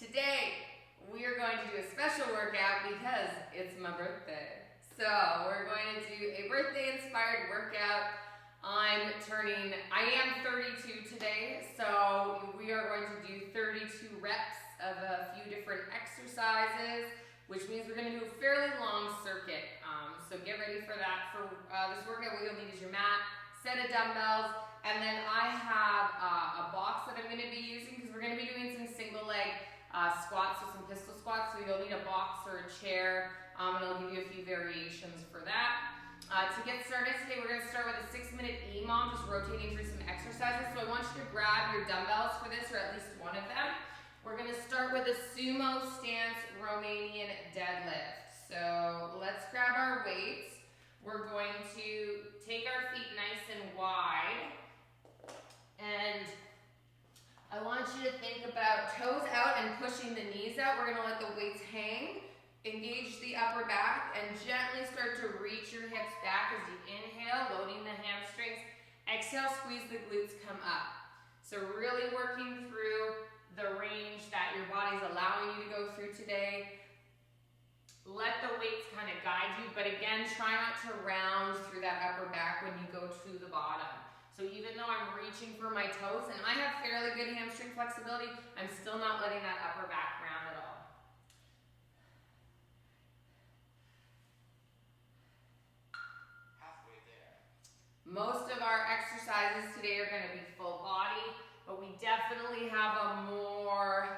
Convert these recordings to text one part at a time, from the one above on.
Today, we are going to do a special workout because it's my birthday. So, we're going to do a birthday-inspired workout. I am 32 today, so we are going to do 32 reps of a few different exercises, which means we're going to do a fairly long circuit. So get ready for that. For this workout, what you'll need is your mat, set of dumbbells, and then I have a box that I'm going to be using because we're going to be doing some single leg squats, so some pistol squats. So you'll need a box or a chair, and I'll give you a few variations for that. To get started today, we're going to start with a 6-minute EMOM, just rotating through some exercises. So I want you to grab your dumbbells for this, or at least one of them. We're going to start with a sumo stance Romanian deadlift. So let's grab our weights. We're going to take our feet nice and wide. And I want you to think about toes out and pushing the knees out. We're going to let the weights hang. Engage the upper back and gently start to reach your hips back as you inhale, loading the hamstrings. Exhale, squeeze the glutes, come up. So really working through the range that your body's allowing you to go through today. Let the weights kind of guide you, but again, try not to round through that upper back when you go to the bottom. So even though I'm reaching for my toes, and I have fairly good hamstring flexibility, I'm still not letting that upper back round at all. Halfway there. Most of our exercises today are going to be full body, but we definitely have a more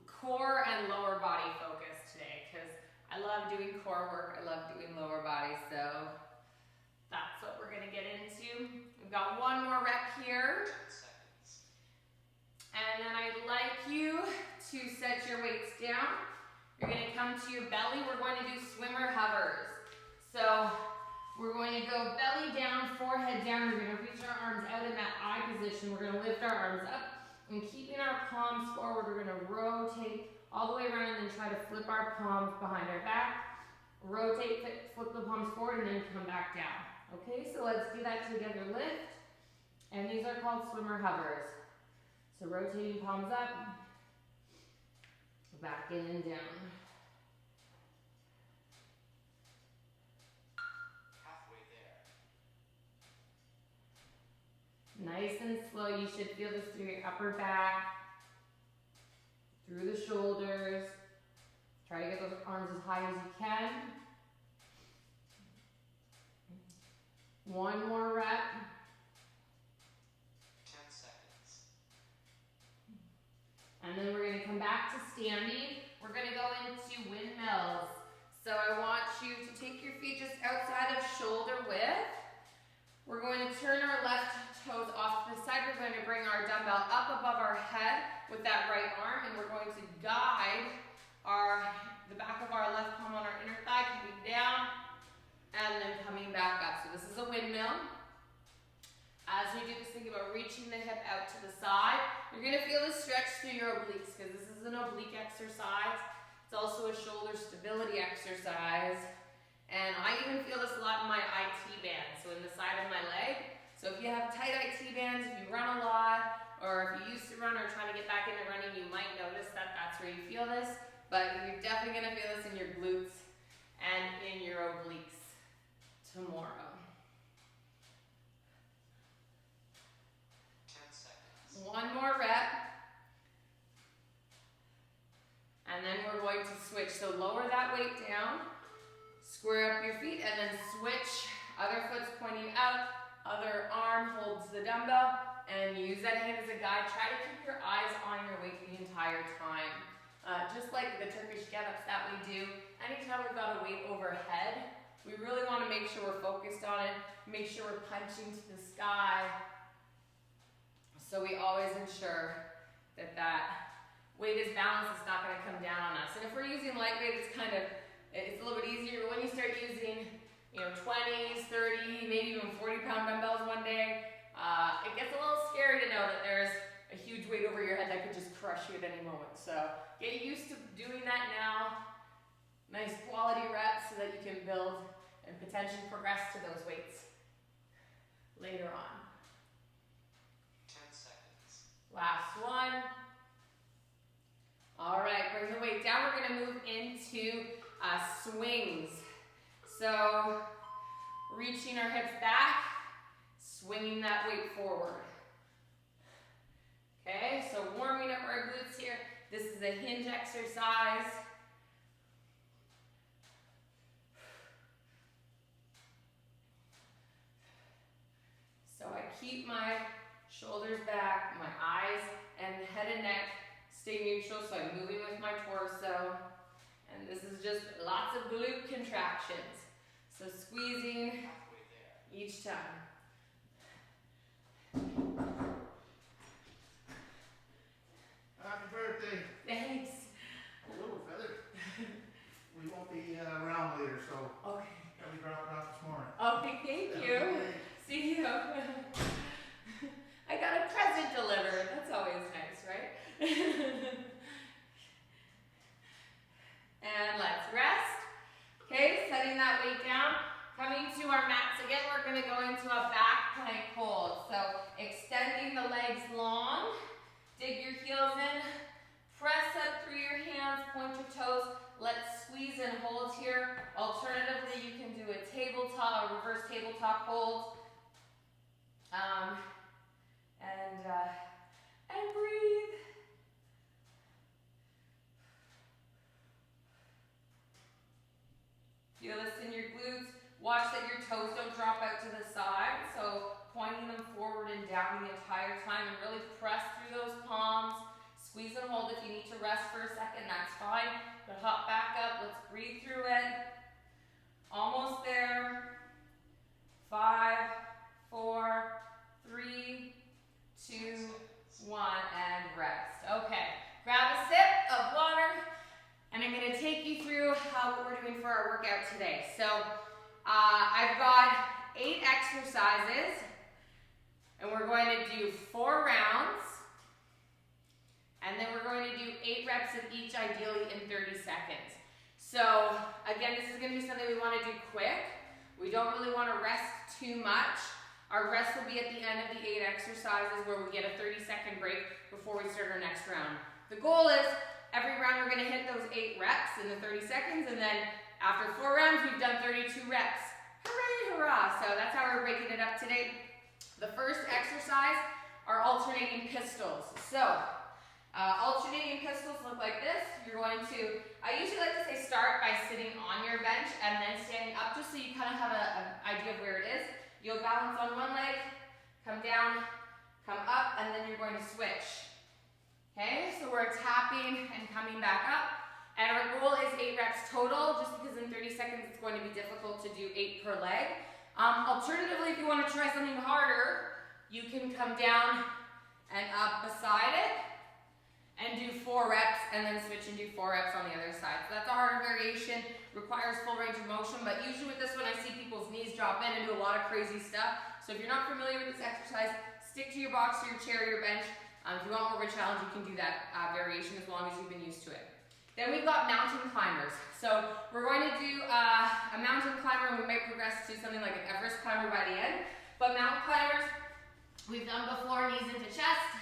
core and lower body focus today because I love doing core work, I love doing lower body, so that's what we're going to get into. We've got one more rep here. 10 seconds. And then I'd like you to set your weights down. You're going to come to your belly. We're going to do swimmer hovers. So we're going to go belly down, forehead down. We're going to reach our arms out in that I position. We're going to lift our arms up. And keeping our palms forward, we're going to rotate all the way around and then try to flip our palms behind our back. Rotate, flip the palms forward, and then come back down. Okay, so let's do that together. Lift. And these are called swimmer hovers. So rotating palms up, back in and down. Halfway there. Nice and slow. You should feel this through your upper back, through the shoulders. Try to get those arms as high as you can. One more rep. 10 seconds. And then we're going to come back to standing. We're going to go into windmills. So I want you to take your feet just outside of shoulder width. We're going to turn our left toes off to the side. We're going to bring our dumbbell up above our head with that right arm, and we're going to guide the back of our left palm on our inner thigh, coming down, and then coming back up. So this is a windmill. As we do this, think about reaching the hip out to the side. You're going to feel the stretch through your obliques because this is an oblique exercise. It's also a shoulder stability exercise. And I even feel this a lot in my IT band, so in the side of my leg. So if you have tight IT bands, if you run a lot, or if you used to run or trying to get back into running, you might notice that that's where you feel this. But you're definitely going to feel this in your glutes and in your obliques tomorrow. 10 seconds. One more rep. And then we're going to switch. So lower that weight down, square up your feet, and then switch. Other foot's pointing out, other arm holds the dumbbell, and use that hand as a guide. Try to keep your eyes on your weight the entire time. Just like the Turkish get-ups that we do, anytime we've got a weight overhead, we really want to make sure we're focused on it, make sure we're punching to the sky. So we always ensure that that weight is balanced, it's not going to come down on us. And if we're using lightweight, it's a little bit easier. But when you start using 20s, 30, maybe even 40-pound dumbbells one day, it gets a little scary to know that there's a huge weight over your head that could just crush you at any moment. So get used to doing that now. Nice quality reps so that you can build and potentially progress to those weights later on. 10 seconds. Last one. bring the weight down. We're gonna move into swings. So reaching our hips back, swinging that weight forward. Okay, so warming up our glutes here. This is a hinge exercise. So I keep my shoulders back, my eyes and head and neck stay neutral, so I'm moving with my torso. And this is just lots of glute contractions. So squeezing Halfway there. each time. Happy birthday. Thanks. A little feather. We won't be around later, so Okay. I'll be dropping off this morning. Okay, thank you. See you. I got a present delivered. That's always nice, right? And let's rest. Okay, setting that weight down. Coming to our mats again, we're going to go into a back plank hold. So extending the legs long. Dig your heels in. Press up through your hands. Point your toes. Let's squeeze and hold here. Alternatively, you can do a tabletop, a reverse tabletop hold. And breathe. Feel this in your glutes. Watch that your toes don't drop out to the side. So pointing them forward and down the entire time, and really press through those palms. Squeeze and hold. If you need to rest for a second, that's fine. But hop back up. Let's breathe through it. Almost there. 5, 4, 3, 2, 1, and rest. Okay, grab a sip of water, and I'm going to take you through what we're doing for our workout today. So I've got 8 exercises, and we're going to do 4 rounds, and then we're going to do 8 reps of each, ideally in 30 seconds. So again, this is going to be something we want to do quick. We don't really want to rest too much. Our rest will be at the end of the 8 exercises, where we get a 30-second break before we start our next round. The goal is every round we're going to hit those 8 reps in the 30 seconds, and then after 4 rounds we've done 32 reps. Hooray, hurrah! So that's how we're breaking it up today. The first exercise are alternating pistols. So alternating pistols look like this. You're going to, I usually like to say start by sitting on your bench and then standing up, just so you kind of have an idea of where it is. You'll balance on one leg, come down, come up, and then you're going to switch. Okay, so we're tapping and coming back up. And our goal is 8 reps total, just because in 30 seconds it's going to be difficult to do 8 per leg. Alternatively, if you want to try something harder, you can come down and up beside it and do 4 reps, and then switch and do 4 reps on the other side. So that's a harder variation, requires full range of motion, but usually with this one I see people's knees drop in and do a lot of crazy stuff. So if you're not familiar with this exercise, stick to your box, or your chair, or your bench. If you want more of a challenge, you can do that variation as long as you've been used to it. Then we've got mountain climbers. So we're going to do a mountain climber, and we might progress to something like an Everest climber by the end. But mountain climbers, we've done before, knees into chest.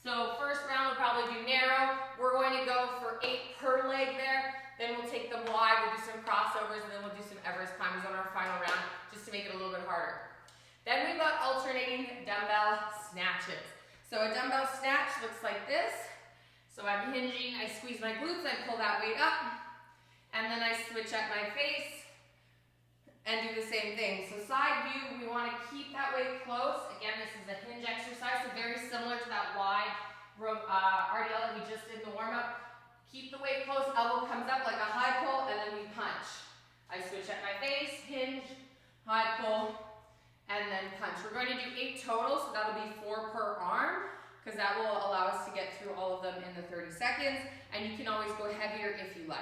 So first round we'll probably do narrow. We're going to go for 8 per leg there. Then we'll take them wide, we'll do some crossovers, and then we'll do some Everest climbers on our final round, just to make it a little bit harder. Then we've got alternating dumbbell snatches. So a dumbbell snatch looks like this. So I'm hinging, I squeeze my glutes, I pull that weight up, and then I switch at my face and do the same thing. So side view, we want to keep that weight close. Again, this is a hinge exercise, so very similar to that wide RDL that we just did in the warm-up. Keep the weight close, elbow comes up like a high pull, and then we punch. I switch at my face, hinge, high pull, and then punch. We're going to do 8 total, so that'll be 4 per arm, because that will allow us to get through all of them in the 30 seconds, and you can always go heavier if you like.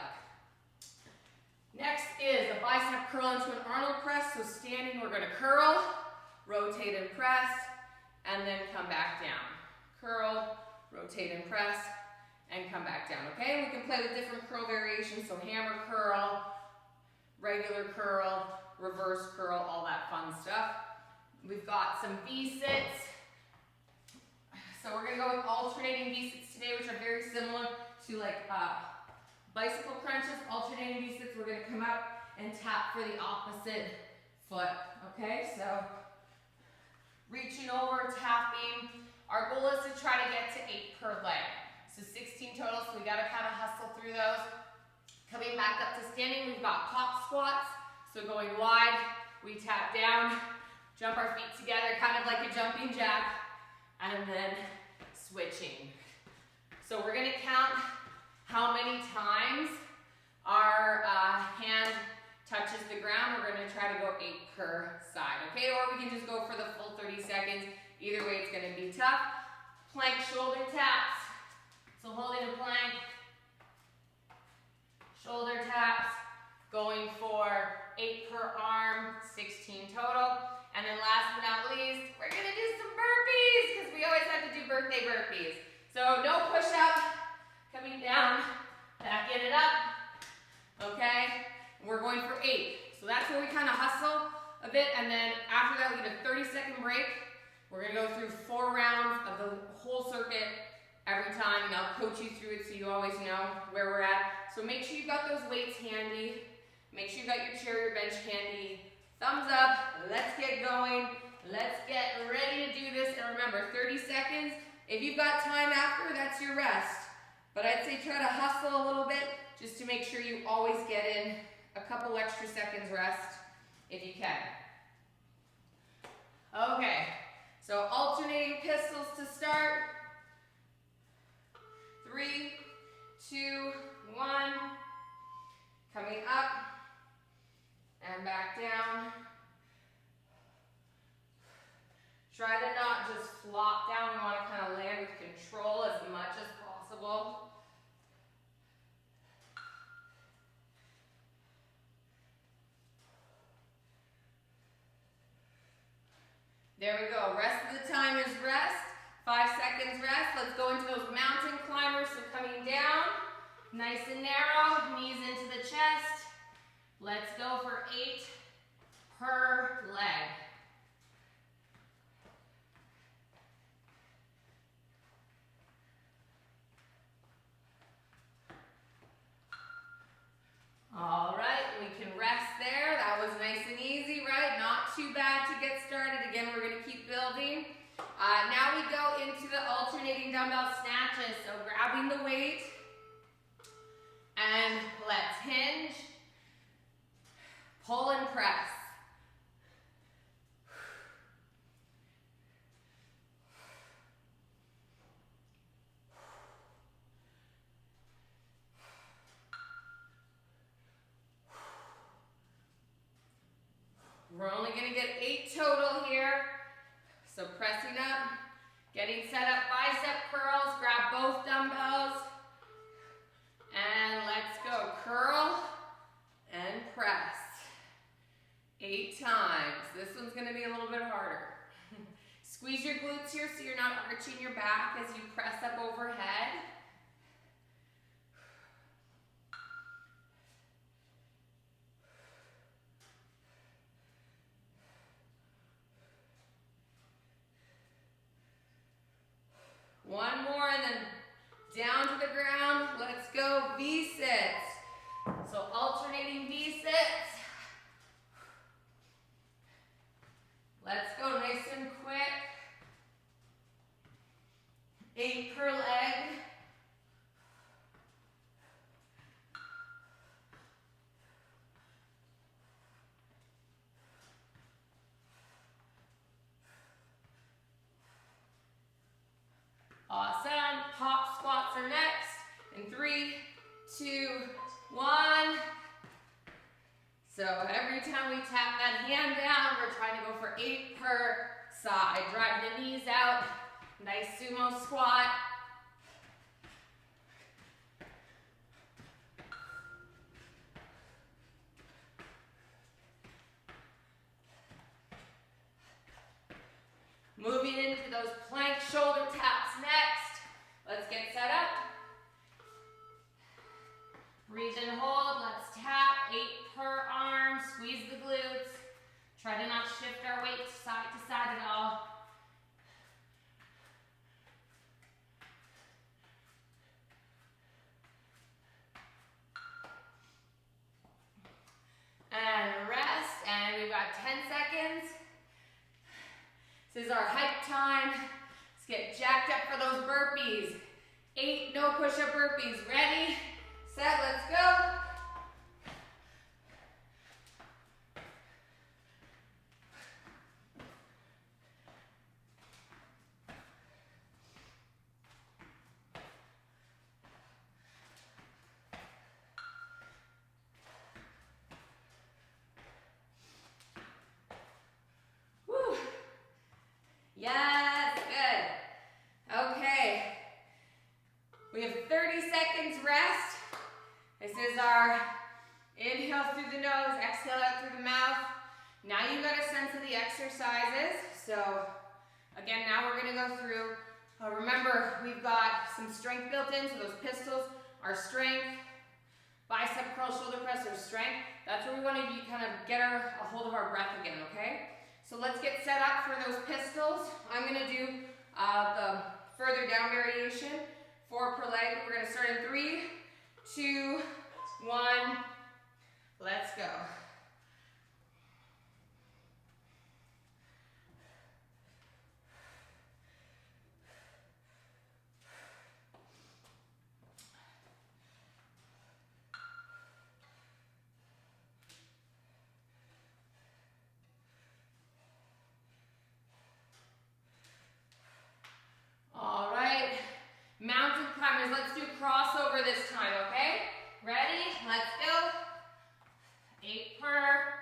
Next is a bicep curl into an Arnold press. So standing, we're going to curl, rotate and press, and then come back down. Curl, rotate and press, and come back down, okay? We can play with different curl variations, so hammer curl, regular curl, reverse curl, all that fun stuff. We've got some V-sits. So we're going to go with alternating V-sits today, which are very similar to like Bicycle crunches, alternating V-sits, we're gonna come up and tap for the opposite foot, okay? So, reaching over, tapping. Our goal is to try to get to 8 per leg. So 16 total, so we gotta kind of hustle through those. Coming back up to standing, we've got pop squats. So going wide, we tap down, jump our feet together, kind of like a jumping jack, and then switching. So we're gonna count how many times our hand touches the ground. We're gonna try to go 8 per side, okay? Or we can just go for the full 30 seconds. Either way, it's gonna be tough. Plank shoulder taps. So holding a plank, shoulder taps, going for 8 per arm, 16 total. And then last but not least, we're gonna do some burpees, because we always have to do birthday burpees. So no push up, coming down, back in it up, okay? We're going for 8. So that's where we kind of hustle a bit, and then after that we get a 30-second break. We're gonna go through 4 rounds of the whole circuit every time, and I'll coach you through it so you always know where we're at. So make sure you've got those weights handy. Make sure you got your chair, your bench handy. Thumbs up, let's get going. Let's get ready to do this. And remember, 30 seconds. If you've got time after, that's your rest. But I'd say try to hustle a little bit just to make sure you always get in a couple extra seconds rest if you can. Okay, so alternating pistols to start. 3, 2, 1. Coming up and back down. Try to not just flop down. We want to kind of land with control as much as possible. There we go. Rest of the time is rest. 5 seconds rest. Let's go into those mountain climbers. So coming down, nice and narrow, knees into the chest. Let's go for 8 per leg. All right, we can rest there. That was nice and easy, right? Not too bad to get started. Again, we're gonna keep building. Now we go into the alternating dumbbell snatches. So grabbing the weight, and let's hinge, pull and press. We're only gonna get 8 total here. So pressing up, getting set up, bicep curls, grab both dumbbells, and let's go. Curl and press. 8 times. This one's gonna be a little bit harder. Squeeze your glutes here so you're not arching your back as you press up overhead. One more and then down to the ground. Let's go V-sits. So alternating V-sits. Let's go nice and quick. 8 per leg. Awesome. Pop squats are next. In 3, 2, 1. So every time we tap that hand down, we're trying to go for 8 per side. Drive the knees out. Nice sumo squat. Moving into those plank shoulder taps next. Let's get set up. Breathe and hold. Let's tap. 8 per arm. Squeeze the glutes. Try to not shift our weight side to side at all. seconds. This is our hype time. Let's get jacked up for those burpees. 8 no push-up burpees. Ready, set, let's go. Woo. Yes, good. Okay. We have 30 seconds rest. This is our inhale through the nose, exhale out through the mouth. Now you've got a sense of the exercises. So again, now we're gonna go through, remember we've got some strength built in, so those pistols are strength, bicep curl, shoulder press are strength. That's where we wanna kind of get a hold of our breath again, okay? So let's get set up for those pistols. I'm gonna do the further down variation. 4 per leg. We're gonna start in 3, 2, 1. Let's go. All right. Mountain climbers, let's do crossover this time, okay? Ready? Let's go. 8 per.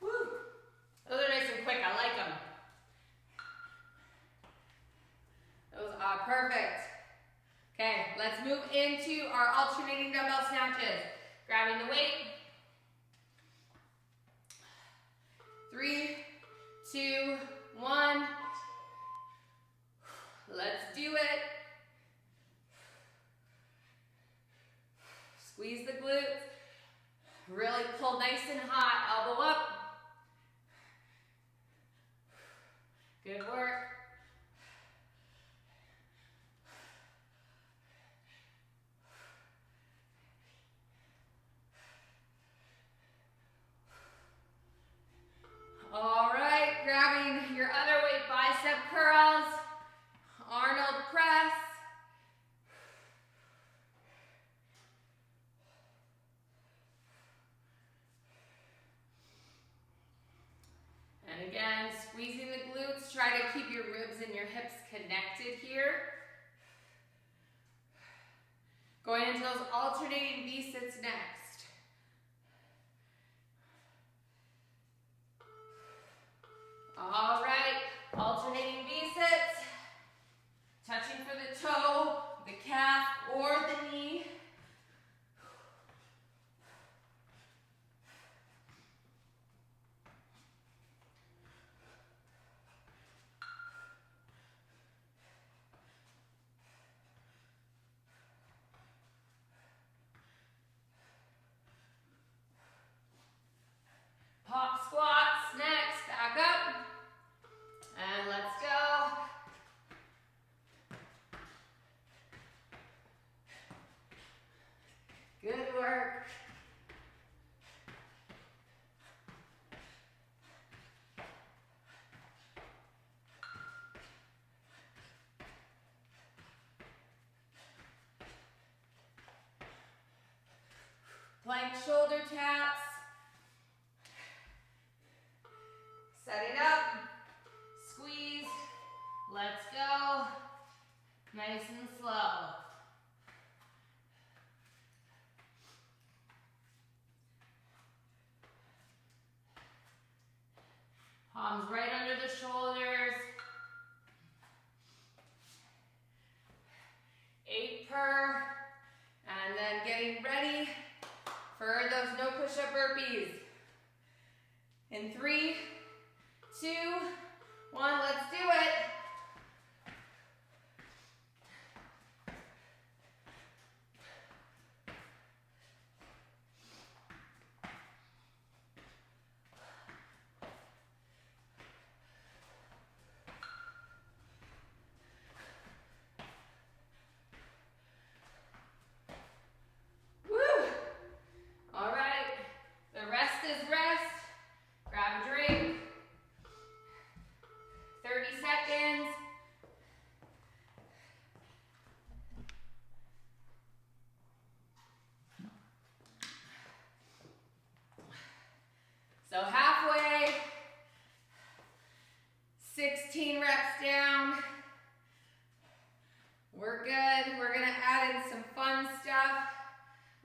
Woo. Those are nice and quick, I like them. Those are perfect. Okay, let's move into our alternating dumbbell snatches. Grabbing the weight. 3, 2, 1. Let's do it. Squeeze the glutes. Really pull nice and hot. Elbow up. Good work. All right, grabbing your other weight, bicep curls, Arnold press. And again, squeezing the glutes, try to keep your ribs and your hips connected here. Going into those alternating V-sits next. All right, alternating V-sits, touching for the toe, the calf, or the knee. Pop squats next, back up. And let's go. Good work. Plank shoulder taps. Setting up. Squeeze. Let's go. Nice and slow. Palms right under the shoulders. 8 per. And then getting ready for those no push-up burpees. In 3, 2, 1, let's do it. 16 reps down. We're good. We're gonna add in some fun stuff.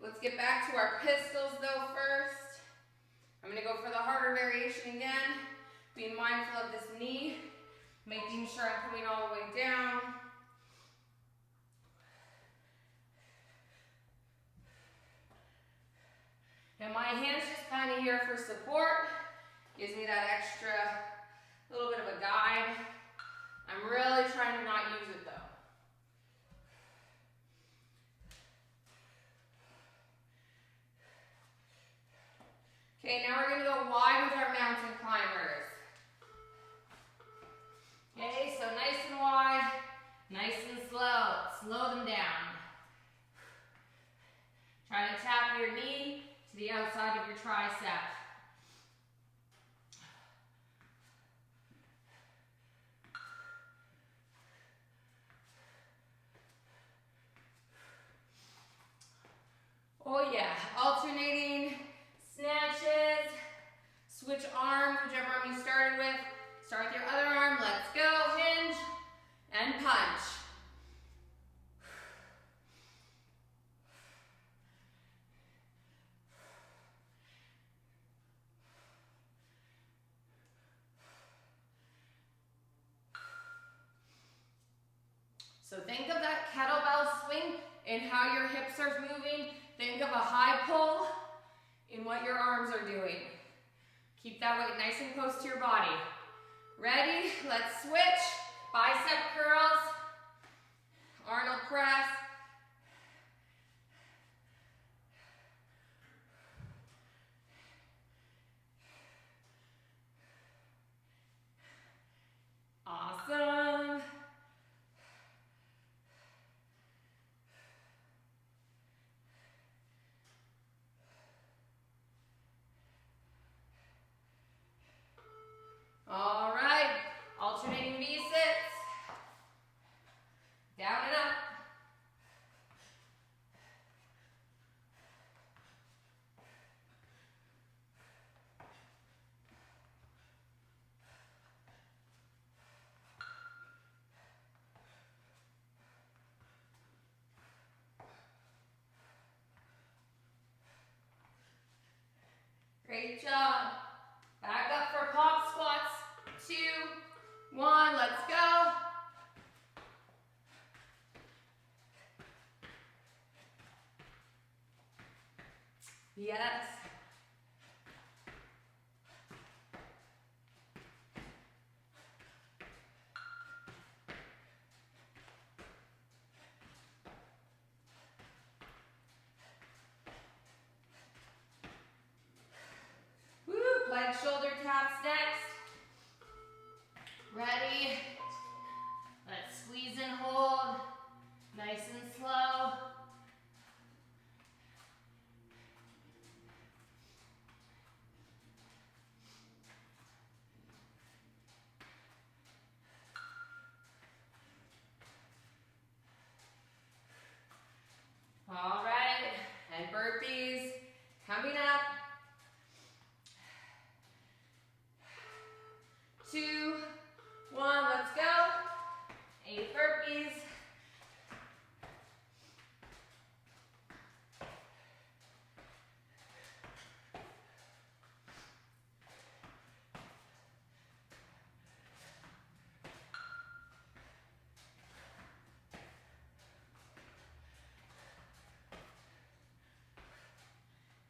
Let's get back to our pistols though first. I'm gonna go for the harder variation again. Being mindful of this knee, making sure I'm coming all the way down. And my hand's just kind of here for support. Gives me that extra little bit of a guide. I'm really trying to not use it though. Okay, now we're gonna go wide with our mountain climbers. Okay, so nice and wide, nice and slow. Slow them down. Try to tap your knee to the outside of your tricep. Oh yeah, alternating snatches, switch arms, whichever arm you started with. Start with your other arm, let's go, hinge, and punch. So think of that kettlebell swing and how your hips are moving. Think of a high pull in what your arms are doing. Keep that weight nice and close to your body. Ready? Let's switch. Bicep curls, Arnold press. Awesome. All right, alternating V-sits. Down and up. Great job. Back up for pop squats. 2, 1, let's go. Yes. Woo, leg shoulder taps next. Ready? Let's squeeze and hold. Nice and slow. All right, and burpees coming up. 2, 1, let's go. 8 burpees.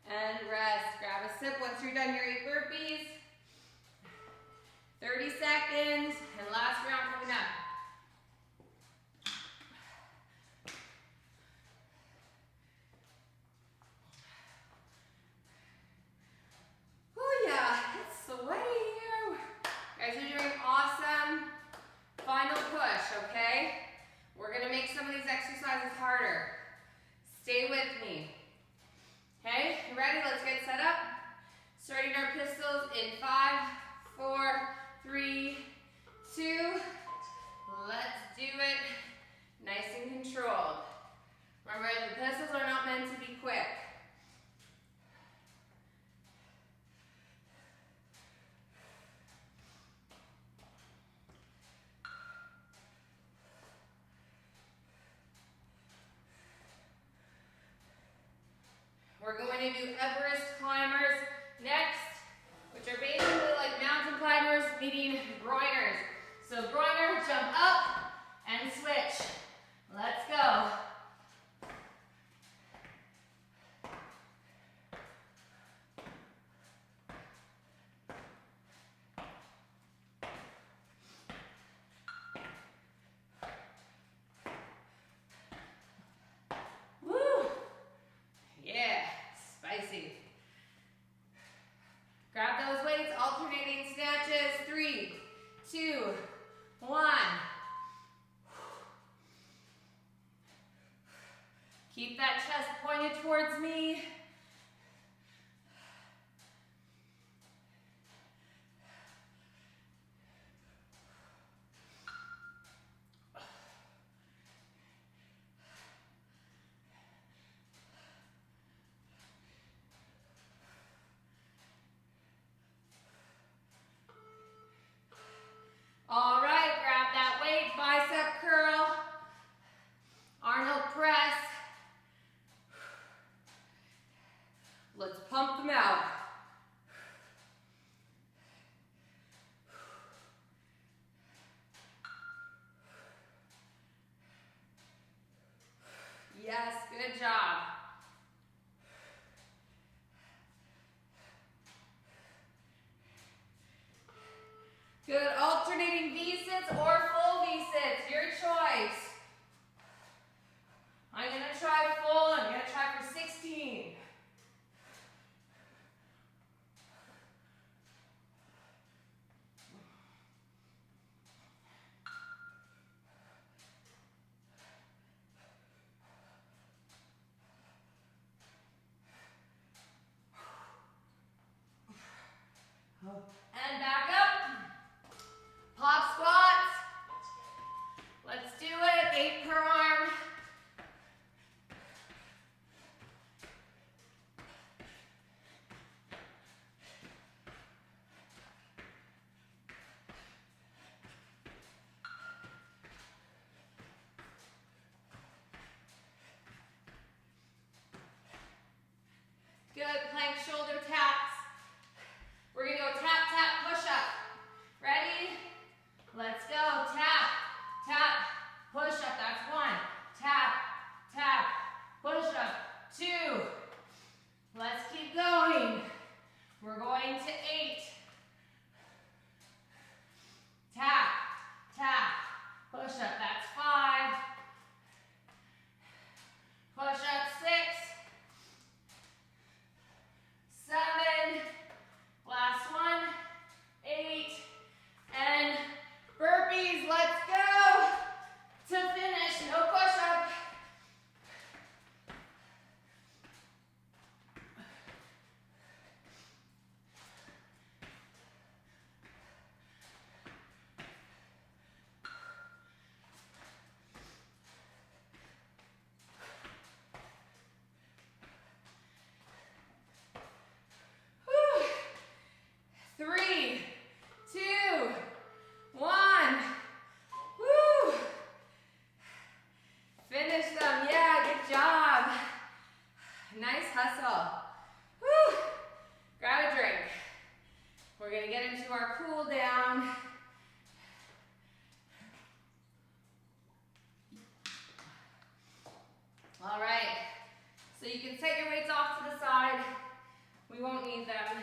And rest. Grab a sip once you're done your 8 burpees. 30 seconds, and last round coming up. Oh yeah, it's sweaty here. You guys are doing awesome. Final push, okay? We're gonna make some of these exercises harder. Stay with me. Okay, you ready? Let's get set up. Starting our pistols in 5, 4, 3, 2, We're going to do Everest climbers next, which are basically like mountain climbers meeting groiners. So groiner, jump up and switch. Let's go. Woo! Yeah, spicy. Grab those weights, alternating snatches. 3, 2, 1. Keep that chest pointed towards me. All right, grab that weight, bicep curl, Arnold press. Let's pump them out. Yes, good job. Good, alternating V-sits or full V-sits, your choice. I'm gonna try full, I'm gonna try for 16. And back up. Pop squats. Let's do it. 8 per arm. Good, plank shoulder taps. We're gonna go tap, tap, push up. Ready? Let's go. Tap, tap, push up. That's 1. Tap, tap, push up. 2. Let's keep going. We're going to 8. Tap, tap, push up. That's 5. Push up 6. 7. Last one. 8. And burpees. Let's go. To finish. No push up. Whew. 3, 2, 1. Woo. Finish them. Yeah, good job. Nice hustle. Woo. Grab a drink. We're going to get into our cool down. All right. So you can set your weights off to the side. We won't need them.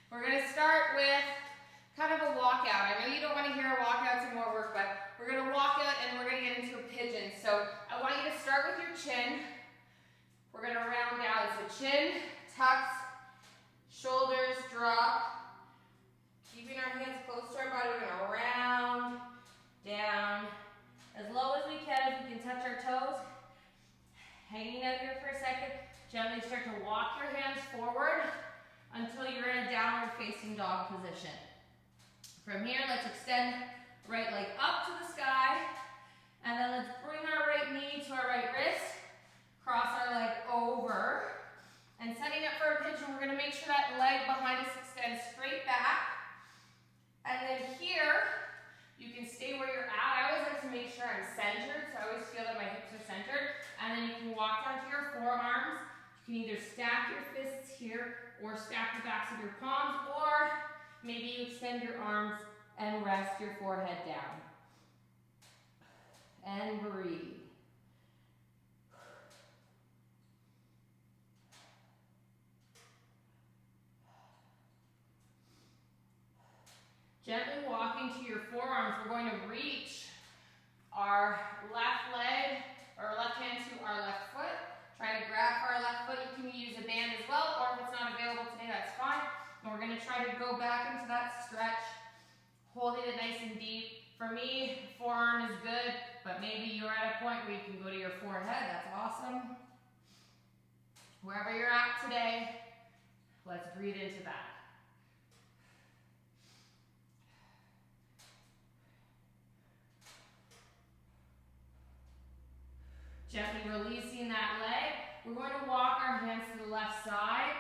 We're going to start with kind of a walkout. I know you don't want to hear a walkout, some more work, but we're going to walk out and we're going to get into a pigeon. So I want you to start with your chin. We're going to round down. So chin, tucks, shoulders drop. Keeping our hands close to our body, we're going to round down as low as we can. If we can touch our toes. Hanging out here for a second. Gently start to walk your hands forward until you're in a downward facing dog position. From here, let's extend right leg up to the sky, and then let's bring our right knee to our right wrist, cross our leg over, and setting up for a pigeon, we're going to make sure that leg behind us extends straight back, and then here, you can stay where you're at. I always like to make sure I'm centered, so I always feel that my hips forearms. You can either stack your fists here or stack the backs of your palms, or maybe you extend your arms and rest your forehead down. And breathe. Gently walking to your forearms, we're going to reach our left leg or left hand to our left foot. Try to grab for our left foot. You can use a band as well, or if it's not available today, that's fine. And we're going to try to go back into that stretch, holding it nice and deep. For me, forearm is good, but maybe you're at a point where you can go to your forehead. That's awesome. Wherever you're at today, let's breathe into that. Gently releasing that leg. We're going to walk our hands to the left side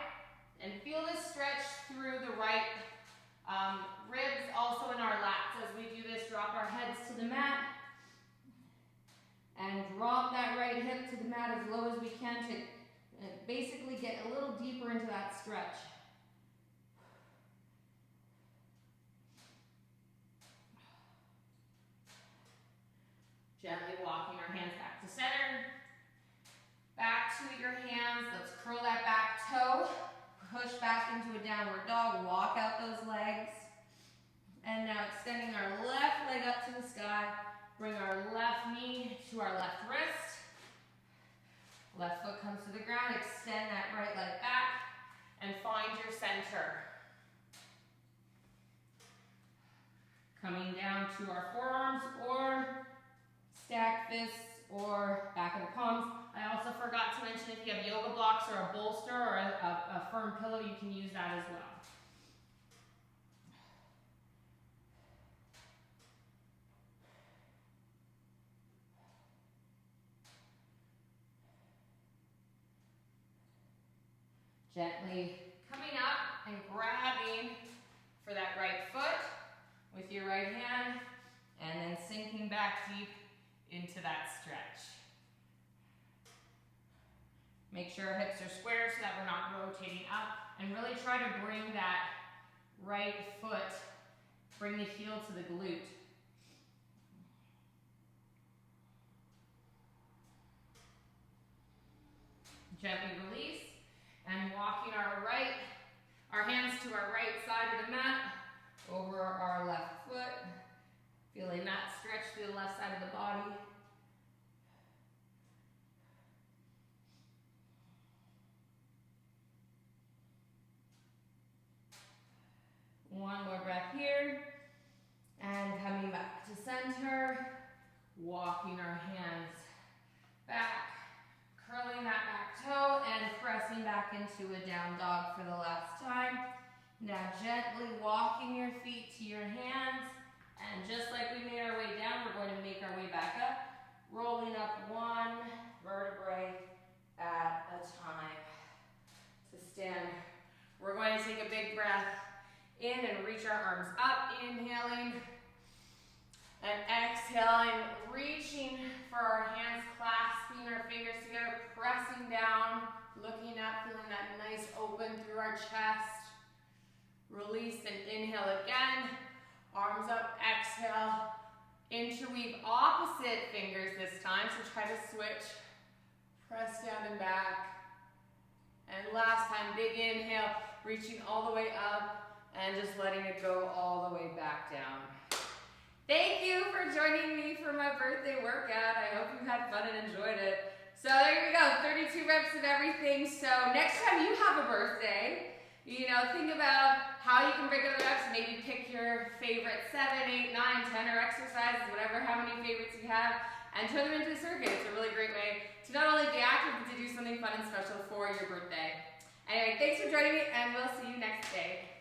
and feel this stretch through the right ribs, also in our lats. As we do this, drop our heads to the mat and drop that right hip to the mat as low as we can to basically get a little deeper into that stretch. Gently walking our hands back to center. Back to your hands. Let's curl that back toe. Push back into a downward dog. Walk out those legs. And now extending our left leg up to the sky. Bring our left knee to our left wrist. Left foot comes to the ground. Extend that right leg back. And find your center. Coming down to our forearms or stack fists or back of the palms. I also forgot to mention if you have yoga blocks or a bolster or a firm pillow, you can use that as well. Gently coming up and grabbing for that right foot with your right hand and then sinking back deep into that stretch. Make sure our hips are square so that we're not rotating up, and really try to bring that right foot, bring the heel to the glute. Gently release, and walking our hands to our right side of the mat, over our left foot, feeling that stretch through the left side of the body. One more breath here, and coming back to center, walking our hands back, curling that back toe, and pressing back into a down dog for the last time. Now gently walking your feet to your hands, and just like we made our way down, we're going to make our way back up, rolling up one vertebrae at a time. To stand, we're going to take a big breath in and reach our arms up, inhaling and exhaling, reaching for our hands, clasping our fingers together, pressing down, looking up, feeling that nice open through our chest. Release and inhale again, arms up, exhale, interweave opposite fingers this time, so try to switch, press down and back. And last time, big inhale, reaching all the way up and just letting it go all the way back down. Thank you for joining me for my birthday workout. I hope you had fun and enjoyed it. So there you go, 32 reps of everything. So next time you have a birthday, think about how you can break up the reps. Maybe pick your favorite 7, 8, 9, 10 or exercises, whatever, how many favorites you have, and turn them into a circuit. It's a really great way to not only be active, but to do something fun and special for your birthday. Anyway, thanks for joining me, and we'll see you next day.